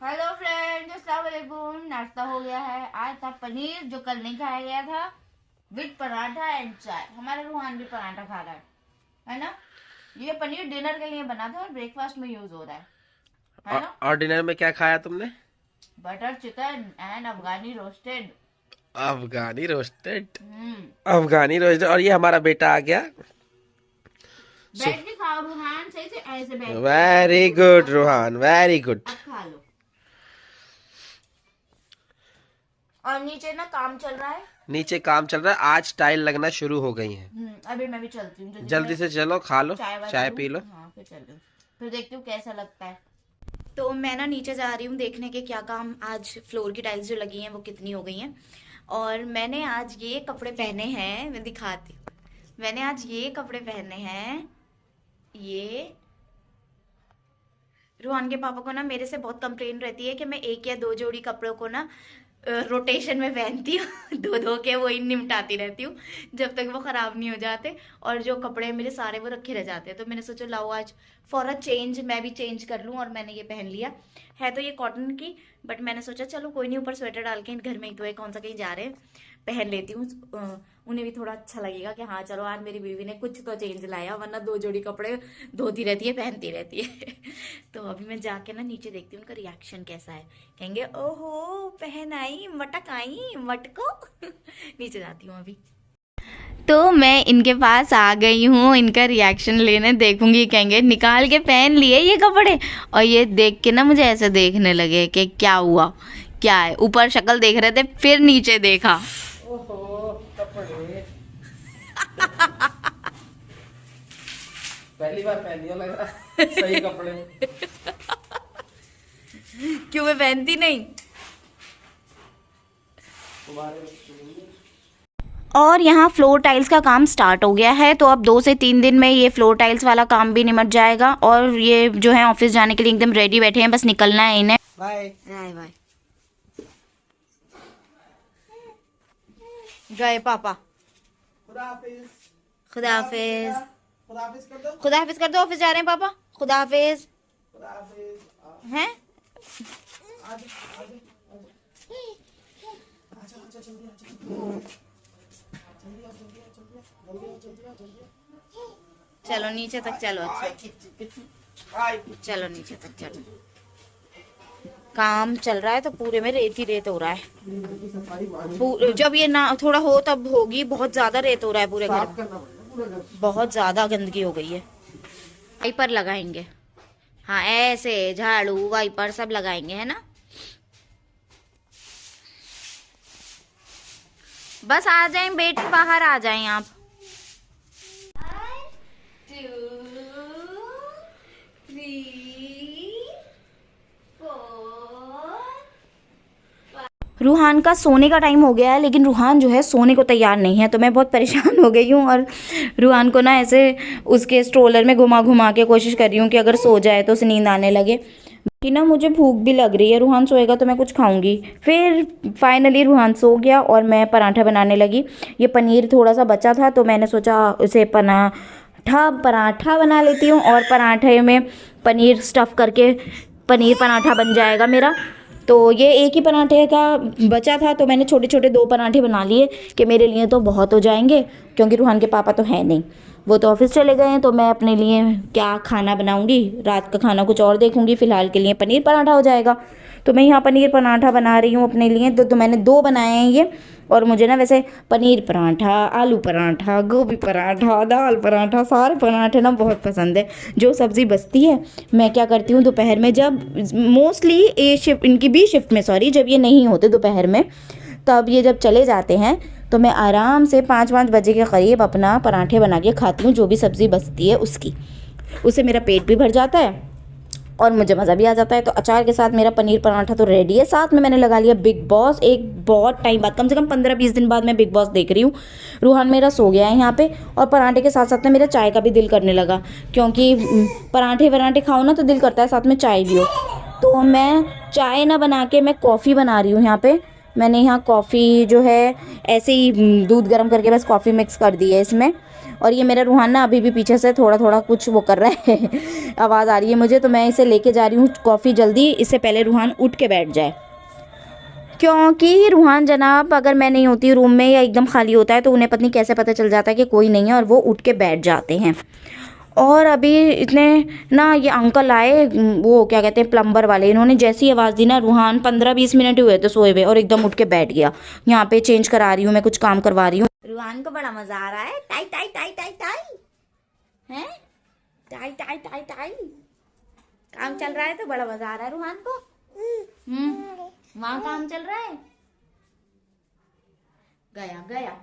Hello friends, अस्सलाम वालेकुम। नाश्ता हो गया है। आज था पनीर जो कल नहीं खाया गया था, विद पराठा एंड चाय। हमारा रूहान भी पराठा खा रहा है ना। ये पनीर डिनर के लिए बना था और ब्रेकफास्ट में यूज हो रहा है ना। और डिनर में क्या खाया तुमने? Butter chicken and Afghani roasted. Afghani roasted. Afghani roasted. और ये हमारा बेटा आ गया। बैठ के खाओ रूहान, सही से ऐसे बैठ के। Very good Ruhan, very good. अब खा लो। और नीचे ना काम चल रहा है। नीचे काम चल रहा है, आज टाइल लगना शुरू हो गई है। अभी मैं भी चलती हूँ, जल्दी से चलो, खा लो, चाय पी लो। हाँ, फिर चल फिर देखती हूँ कैसा लगता है। तो मैं ना नीचे जा रही हूँ देखने के क्या काम, आज फ्लोर की टाइल्स जो लगी हैं वो कितनी हो गई हैं। और मैंने आज ये कपड़े पहने हैं, मैं दिखाती हूँ। मैंने आज ये कपड़े पहने हैं। ये रूहान के पापा को ना मेरे से बहुत कंप्लेन रहती है कि मैं एक या दो जोड़ी कपड़ों को ना रोटेशन में पहनती हूँ धो धो के वही निपटाती रहती हूँ जब तक वो ख़राब नहीं हो जाते। और जो कपड़े मेरे सारे वो रखे रह जाते हैं। तो मैंने सोचा लाओ आज फॉर अ चेंज मैं भी चेंज कर लूँ। और मैंने ये पहन लिया है। तो ये कॉटन की, बट मैंने सोचा चलो कोई नहीं, ऊपर स्वेटर डाल के घर में एक दो कौन सा कहीं जा रहे हैं पहन लेती हूँ। उन्हें भी थोड़ा अच्छा लगेगा कि हाँ चलो आज मेरी बीवी ने कुछ तो चेंज लाया, वरना दो जोड़ी कपड़े धोती रहती है पहनती रहती है तो अभी मैं जाके ना नीचे देखती हूँ उनका रिएक्शन कैसा है। कहेंगे ओहो पहन आई मटक आई मटको नीचे जाती हूँ अभी। तो मैं इनके पास आ गई हूँ इनका रिएक्शन लेने, देखूंगी। कहेंगे निकाल के पहन लिए ये कपड़े। और ये देख के ना मुझे ऐसे देखने लगे कि क्या हुआ क्या है। ऊपर शक्ल देख रहे थे, फिर नीचे देखा। ओहो कपड़े पहली बार पहन लिया, लग रहा है सही कपड़े। क्यों मैं पहनती नहीं? और यहाँ फ्लोर टाइल्स का काम स्टार्ट हो गया है। तो अब 2 से 3 दिन में ये फ्लोर टाइल्स वाला काम भी निमट जाएगा। और ये जो है ऑफिस जाने के लिए एकदम रेडी बैठे हैं, बस निकलना है इन्हें। Bye bye bye. गए पापा। खुदा हाफिज। खुदा हाफिज। खुदा हाफिज कर दो। खुदा हाफिज कर दो, ऑफिस जा रहे हैं पापा। खुदा हाफिज खुदा हाफिज। हैं। चलो नीचे तक चलो। अच्छा चलो नीचे तक चलो। काम चल रहा है तो पूरे में रेत ही रेत हो रहा है। जब ये ना थोड़ा हो तब होगी। बहुत ज्यादा रेत हो रहा है पूरे घर में, बहुत ज्यादा गंदगी हो गई है। वाइपर लगाएंगे, हाँ ऐसे झाड़ू वाइपर सब लगाएंगे, है ना। बस आ जाएं बेटी, बाहर आ जाएं आप। 1 2 3 4। रूहान का सोने का टाइम हो गया है, लेकिन रूहान जो है सोने को तैयार नहीं है। तो मैं बहुत परेशान हो गई हूँ और रूहान को ना ऐसे उसके स्ट्रोलर में घुमा घुमा के कोशिश कर रही हूँ कि अगर सो जाए तो उसे नींद आने लगे। कि ना मुझे भूख भी लग रही है, रूहान सोएगा तो मैं कुछ खाऊंगी। फिर फाइनली रूहान सो गया और मैं पराठा बनाने लगी। ये पनीर थोड़ा सा बचा था तो मैंने सोचा उसे पराठा बना लेती हूँ। और पराठे में पनीर स्टफ़ करके पनीर पराठा बन जाएगा मेरा। तो ये एक ही पराठे का बचा था तो मैंने छोटे छोटे 2 पराठे बना लिए कि मेरे लिए तो बहुत हो जाएंगे, क्योंकि रूहान के पापा तो है नहीं, वो तो ऑफिस चले गए हैं। तो मैं अपने लिए क्या खाना बनाऊंगी, रात का खाना कुछ और देखूंगी। फ़िलहाल के लिए पनीर पराठा हो जाएगा। तो मैं यहाँ पनीर पराठा बना रही हूँ अपने लिए। तो मैंने 2 बनाए हैं ये। और मुझे ना वैसे पनीर पराठा, आलू पराठा, गोभी पराठा, दाल पराठा, सारे पराठे ना बहुत पसंद है। जो सब्ज़ी बचती है मैं क्या करती हूँ दोपहर में, जब मोस्टली ए शिफ्ट इनकी बी शिफ्ट में, सॉरी, जब ये नहीं होते दोपहर में, तब ये जब चले जाते हैं तो मैं आराम से 5 बजे के करीब अपना पराठे बना के खाती हूँ। जो भी सब्ज़ी बचती है उससे मेरा पेट भी भर जाता है और मुझे मज़ा भी आ जाता है। तो अचार के साथ मेरा पनीर पराठा तो रेडी है। साथ में मैंने लगा लिया बिग बॉस। एक बहुत टाइम बाद, कम से कम 15-20 दिन बाद मैं बिग बॉस देख रही हूँ। रूहान मेरा सो गया है यहाँ पे। और पराठे के साथ साथ में मेरा चाय का भी दिल करने लगा, क्योंकि पराठे खाओ ना तो दिल करता है साथ में चाय भी हो। तो मैं चाय ना बना के मैं कॉफ़ी बना रही हूँ यहाँ पे। मैंने यहाँ कॉफ़ी जो है ऐसे ही दूध गर्म करके बस कॉफ़ी मिक्स कर दी है इसमें। और ये मेरा रूहान ना अभी भी पीछे से थोड़ा थोड़ा कुछ वो कर रहा है आवाज़ आ रही है मुझे, तो मैं इसे लेके जा रही हूँ कॉफ़ी जल्दी, इससे पहले रूहान उठ के बैठ जाए। क्योंकि रूहान जनाब अगर मैं नहीं होती रूम में या एकदम खाली होता है तो उन्हें पता नहीं कैसे पता चल जाता है कि कोई नहीं है, और वो उठ के बैठ जाते हैं। और अभी इतने ना ये अंकल आए, वो क्या कहते हैं प्लम्बर वाले, इन्होंने जैसी आवाज़ दी ना, रूहान 15-20 मिनट ही हुए थे सोए हुए और एकदम उठ के बैठ गया। यहाँ पे चेंज करा रही हूँ मैं, कुछ काम करवा रही हूँ। रूहान को बड़ा मजा आ रहा है। Tie tie tie tie tie हैं, टाई टाई टाई टाई काम चल रहा है तो बड़ा मजा आ रहा है रूहान को। वहाँ काम चल रहा है, गया गया।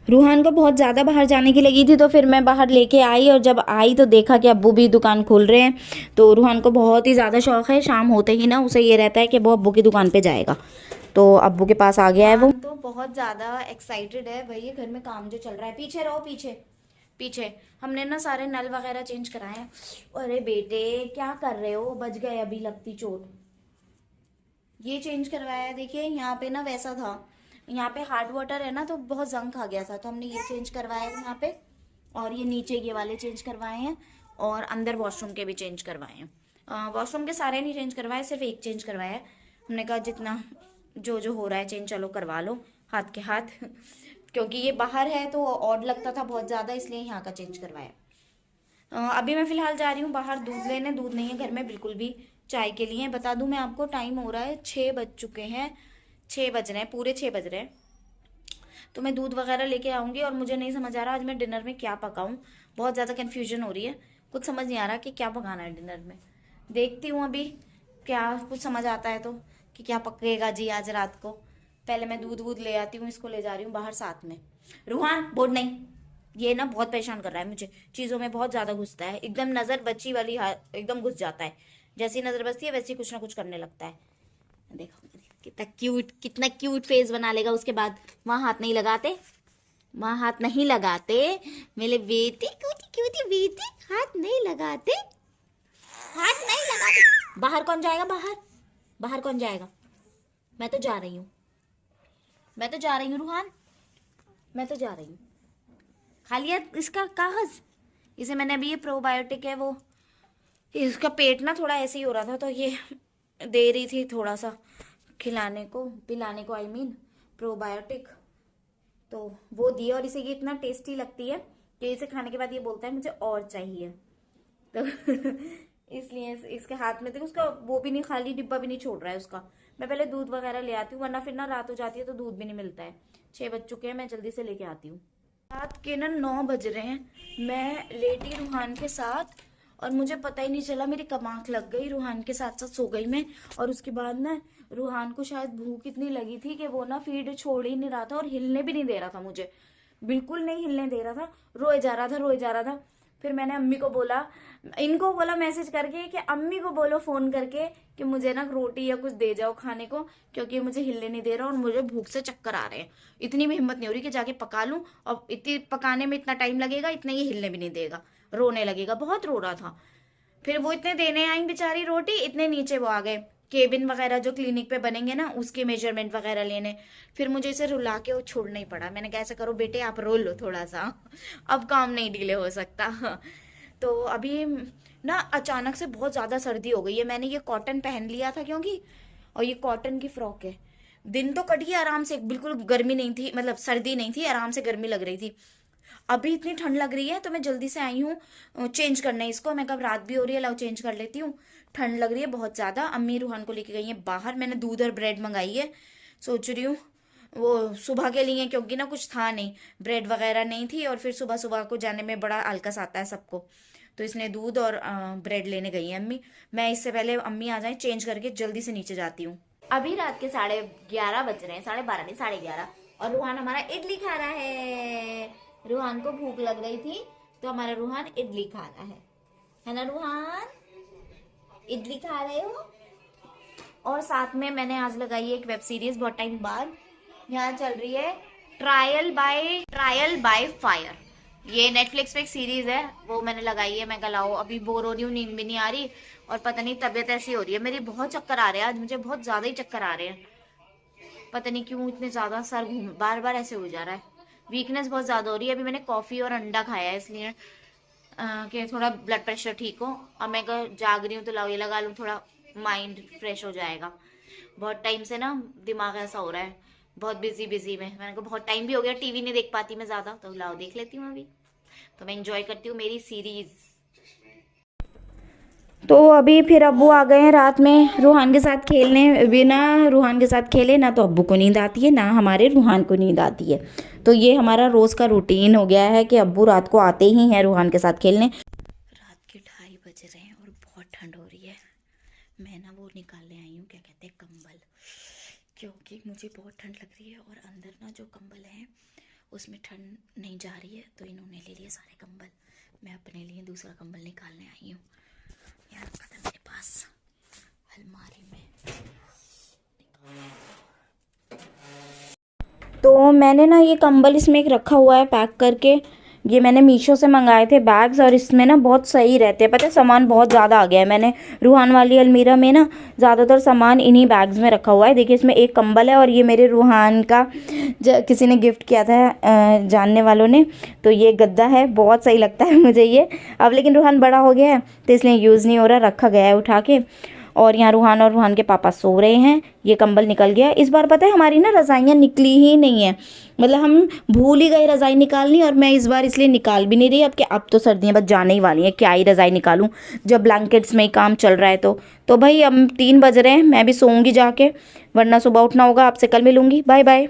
रूहान को बहुत ज़्यादा बाहर जाने की लगी थी तो फिर मैं बाहर लेके आई, और जब आई तो देखा कि अब्बू भी दुकान खोल रहे हैं। तो रूहान को बहुत ही ज़्यादा शौक़ है, शाम होते ही ना उसे ये रहता है कि वो अब्बू की दुकान पे जाएगा, तो अब्बू के पास आ गया है वो। तो बहुत ज़्यादा एक्साइटेड है भाई, ये घर में काम जो चल रहा है। पीछे रहो, पीछे पीछे। हमने ना सारे नल वगैरह चेंज कराए हैं। अरे बेटे क्या कर रहे हो, बच गए अभी लगती चोट। ये चेंज करवाया है, देखिए यहाँ पे ना वैसा था, यहाँ पे हार्ड वाटर है ना तो बहुत जंग खा गया था, तो हमने ये चेंज करवाया है यहाँ पे, और ये नीचे ये वाले चेंज करवाए हैं, और अंदर वॉशरूम के भी चेंज करवाए हैं। वॉशरूम के सारे नहीं चेंज करवाए, सिर्फ एक चेंज करवाया है। हमने कहा जितना जो हो रहा है चेंज चलो करवा लो हाथ के हाथ क्योंकि ये बाहर है तो ऑड लगता था बहुत ज़्यादा, इसलिए यहाँ का चेंज करवाया। अभी मैं फ़िलहाल जा रही हूँ बाहर दूध लेने, दूध नहीं है घर में बिल्कुल भी, चाय के लिए। बता दूँ मैं आपको, टाइम हो रहा है 6 बज चुके हैं, 6 बज रहे हैं, पूरे 6 बज रहे हैं। तो मैं दूध वगैरह लेके आऊँगी, और मुझे नहीं समझ आ रहा आज मैं डिनर में क्या पकाऊँ, बहुत ज़्यादा कन्फ्यूजन हो रही है, कुछ समझ नहीं आ रहा कि क्या पकाना है डिनर में। देखती हूँ अभी क्या कुछ समझ आता है तो कि क्या पकेगा जी आज रात को। पहले मैं दूध वूध ले आती हूँ, इसको ले जा रही हूँ बाहर साथ में। रूहान बोर्ड नहीं, ये ना बहुत परेशान कर रहा है मुझे, चीज़ों में बहुत ज़्यादा घुसता है, एकदम नज़र बच्ची वाली एकदम घुस जाता है, जैसी नज़र बसती है वैसी कुछ ना कुछ करने लगता है। देखो कितना क्यूट फेस बना लेगा उसके बाद। वहाँ हाथ नहीं लगाते, वहाँ हाथ नहीं लगाते मेरे बेटे, क्यूटी क्यूटी बेटे, हाथ नहीं लगाते, हाथ नहीं लगाते। बाहर कौन जाएगा, बाहर बाहर कौन जाएगा? मैं तो जा रही हूँ, मैं तो जा रही हूँ रूहान, मैं तो जा रही हूँ। खा लिया इसका कागज, इसे मैंने अभी, ये प्रोबायोटिक है वो, इसका पेट ना थोड़ा ऐसे ही हो रहा था तो ये दे रही थी थोड़ा सा खिलाने को, पिलाने को, आई मीन प्रोबायोटिक, तो वो दिए। और इसे ये इतना टेस्टी लगती है कि इसे खाने के बाद ये बोलता है मुझे और चाहिए, तो इसलिए इसके हाथ में देखो, उसका वो भी नहीं, खाली डिब्बा भी नहीं छोड़ रहा है उसका। मैं पहले दूध वगैरह ले आती हूँ, वरना फिर ना रात हो जाती है तो दूध भी नहीं मिलता है। 6 बज चुके हैं, मैं जल्दी से लेके आती हूँ। रात के ना 9 बज रहे हैं, मैं लेटी रूहान के साथ, और मुझे पता ही नहीं चला, मेरी कब आँख लग गई, रूहान के साथ साथ सो गई मैं। और उसके बाद ना रूहान को शायद भूख इतनी लगी थी कि वो ना फीड छोड़ ही नहीं रहा था, और हिलने भी नहीं दे रहा था, मुझे बिल्कुल नहीं हिलने दे रहा था, रोए जा रहा था, रोए जा रहा था। फिर मैंने अम्मी को बोला, इनको बोला मैसेज करके कि अम्मी को बोलो फ़ोन करके कि मुझे ना रोटी या कुछ दे जाओ खाने को, क्योंकि मुझे हिलने नहीं दे रहा और मुझे भूख से चक्कर आ रहे हैं। इतनी भी हिम्मत नहीं हो रही कि जाके पका लूँ, और इतनी पकाने में इतना टाइम लगेगा, इतना ये हिलने भी नहीं देगा, रोने लगेगा, बहुत रो रहा था। फिर वो इतने देने आई बेचारी रोटी, इतने नीचे वो आ गए केबिन वगैरह जो क्लिनिक पे बनेंगे ना, उसके मेजरमेंट वगैरह लेने। फिर मुझे इसे रुला के वो छोड़ना ही पड़ा। मैंने कहा ऐसा करो बेटे, आप रो लो थोड़ा सा, अब काम नहीं डिले हो सकता। तो अभी ना अचानक से बहुत ज़्यादा सर्दी हो गई है। मैंने ये कॉटन पहन लिया था क्योंकि, और ये कॉटन की फ्रॉक है। दिन तो कट गया आराम से, बिल्कुल गर्मी नहीं थी, मतलब सर्दी नहीं थी, आराम से गर्मी लग रही थी। अभी इतनी ठंड लग रही है तो मैं जल्दी से आई हूँ चेंज करने इसको। मैं कब रात भी हो रही है, लाओ चेंज कर लेती हूँ, ठंड लग रही है बहुत ज़्यादा। अम्मी रूहान को लेके गई है बाहर, मैंने दूध और ब्रेड मंगाई है, सोच रही हूँ वो सुबह के लिए, क्योंकि ना कुछ था नहीं, ब्रेड वगैरह नहीं थी, और फिर सुबह सुबह को जाने में बड़ा आलकस आता है सबको, तो इसने दूध और ब्रेड लेने गई है अम्मी। मैं इससे पहले अम्मी आ जाए चेंज करके जल्दी से नीचे जाती हूँ। अभी रात के 11:30 बज रहे हैं, 12:30 नहीं 11:30, और रूहान हमारा इडली खा रहा है। रूहान को भूख लग रही थी तो हमारा रूहान इडली खा रहा है ना रूहान? इडली खा रहे हो? और साथ में मैंने आज लगाई है एक वेब सीरीज, बहुत टाइम बाद यहाँ चल रही है, ट्रायल बाय फायर। ये नेटफ्लिक्स पे एक सीरीज है, वो मैंने लगाई है। मैं गलाओ अभी बोर हो रही हूँ, नींद भी नहीं आ रही, और पता नहीं तबीयत ऐसी हो रही है मेरी, बहुत चक्कर आ रहे हैं आज, मुझे बहुत ज्यादा ही चक्कर आ रहे हैं, पता नहीं क्यों इतने ज्यादा, सर घूम बार बार ऐसे हो जा रहा है। वीकनेस बहुत ज़्यादा हो रही है। अभी मैंने कॉफ़ी और अंडा खाया है इसलिए कि थोड़ा ब्लड प्रेशर ठीक हो। अब मैं अगर जाग रही हूँ तो लाओ ये लगा लूँ, थोड़ा माइंड फ्रेश हो जाएगा। बहुत टाइम से ना दिमाग ऐसा हो रहा है, बहुत बिजी बिजी में। मैंने कहा बहुत टाइम भी हो गया, टीवी नहीं देख पाती मैं ज़्यादा, तो लाओ देख लेती हूँ अभी। तो मैं इंजॉय करती हूँ मेरी सीरीज़। तो अभी फिर अब्बू आ गए हैं रात में रूहान के साथ खेलने। बिना रूहान के साथ खेले ना तो अब्बू को नींद आती है, ना हमारे रूहान को नींद आती है। तो ये हमारा रोज़ का रूटीन हो गया है कि अब्बू रात को आते ही हैं रूहान के साथ खेलने। रात के 2:30 बज रहे हैं और बहुत ठंड हो रही है। मैं ना वो निकालने आई हूँ, क्या कहते हैं, कंबल, क्योंकि मुझे बहुत ठंड लग रही है और अंदर ना जो कंबल है उसमें ठंड नहीं जा रही है। तो इन्होंने ले लिए सारे कंबल, मैं अपने लिए दूसरा कंबल निकालने आई हूँ। यार पता मेरे पास अलमारी में। तो मैंने ना ये कंबल इसमें एक रखा हुआ है पैक करके। ये मैंने मीशो से मंगाए थे बैग्स, और इसमें ना बहुत सही रहते हैं। पता है सामान बहुत ज़्यादा आ गया है। मैंने रूहान वाली अलमीरा में ना ज़्यादातर सामान इन्हीं बैग्स में रखा हुआ है। देखिए इसमें एक कंबल है और ये मेरे रूहान का किसी ने गिफ्ट किया था, जानने वालों ने। तो ये गद्दा है, बहुत सही लगता है मुझे ये। अब लेकिन रूहान बड़ा हो गया है तो इसलिए यूज़ नहीं हो रहा, रखा गया है उठा के। और यहाँ रूहान और रूहान के पापा सो रहे हैं। ये कंबल निकल गया इस बार। पता है हमारी ना रज़ाइयाँ निकली ही नहीं है, मतलब हम भूल ही गए रज़ाई निकालनी। और मैं इस बार इसलिए निकाल भी नहीं रही अब तो सर्दियाँ बस जाने ही वाली हैं, क्या ही रज़ाई निकालूं जब ब्लैंकेट्स में ही काम चल रहा है। तो भाई अब 3 बज रहे हैं, मैं भी सोऊंगी जाके, वरना सुबह उठना होगा। आपसे कल मिलूंगी, बाय बाय।